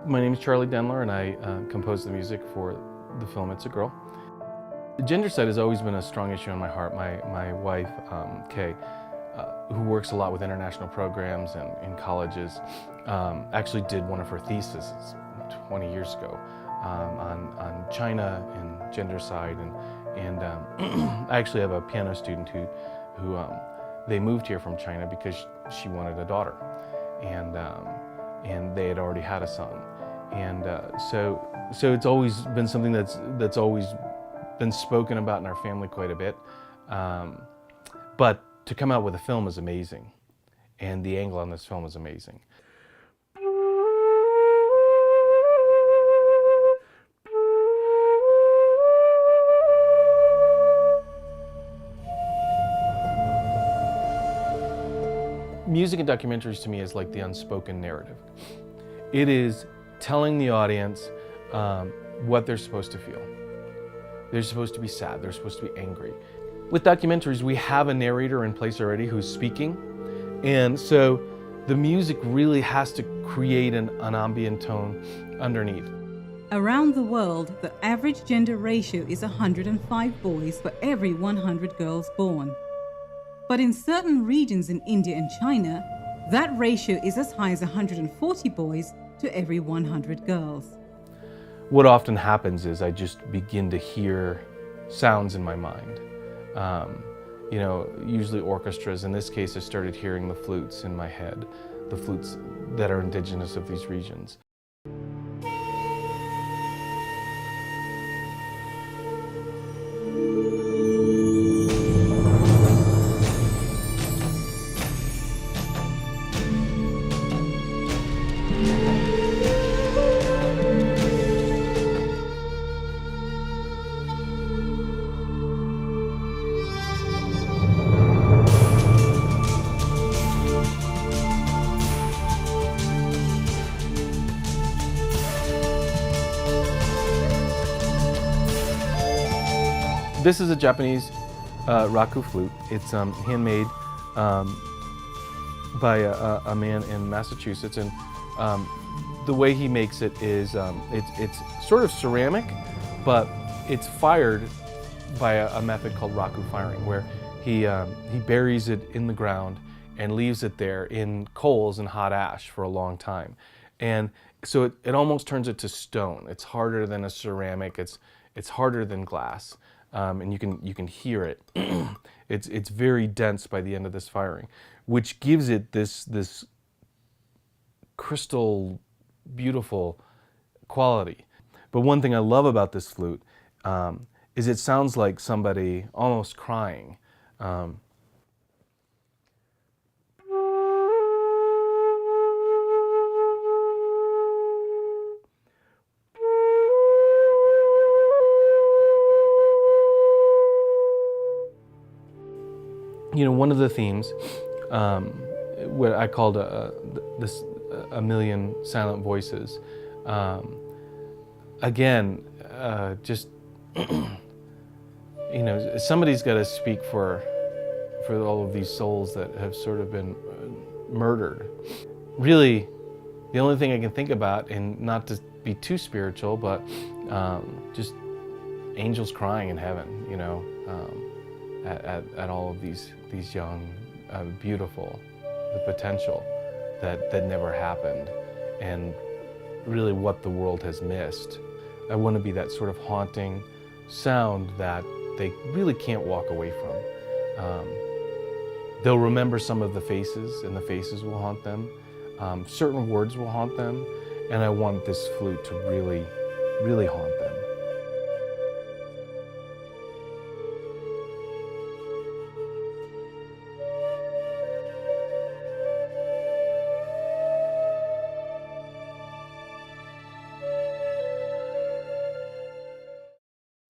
My name is Charlie Denler, and I composed the music for the film It's a Girl. Gendercide has always been a strong issue on my heart. My wife, Kay, who works a lot with international programs and in colleges, actually did one of her theses 20 years ago on China and gendercide. And I actually have a piano student who they moved here from China because she wanted a daughter, and they had already had a son, and so it's always been something that's always been spoken about in our family quite a bit. But to come out with a film is amazing, and the angle on this film is amazing. Music and documentaries to me is like the unspoken narrative. It is telling the audience what they're supposed to feel. They're supposed to be sad, they're supposed to be angry. With documentaries, we have a narrator in place already who's speaking, and so the music really has to create an ambient tone underneath. Around the world, the average gender ratio is 105 boys for every 100 girls born. But in certain regions in India and China, that ratio is as high as 140 boys to every 100 girls. What often happens is I just begin to hear sounds in my mind. You know, usually orchestras. In this case, I started hearing the flutes in my head, the flutes that are indigenous of these regions. This is a Japanese raku flute. It's handmade by a man in Massachusetts, and the way he makes it is it's sort of ceramic, but it's fired by a method called raku firing, where he buries it in the ground and leaves it there in coals and hot ash for a long time, and so it almost turns it to stone. It's harder than a ceramic. It's harder than glass. And you can hear it. It's very dense by the end of this firing, which gives it this crystal beautiful quality. But one thing I love about this flute is it sounds like somebody almost crying. You know, one of the themes, what I called a million silent voices, again, just, you know, somebody's got to speak for all of these souls that have sort of been murdered. Really, the only thing I can think about, and not to be too spiritual, but just angels crying in heaven, you know. At all of these young, beautiful, the potential that never happened, and really what the world has missed. I want to be that sort of haunting sound that they really can't walk away from. They'll remember some of the faces, and the faces will haunt them. Certain words will haunt them, and I want this flute to really, really haunt them.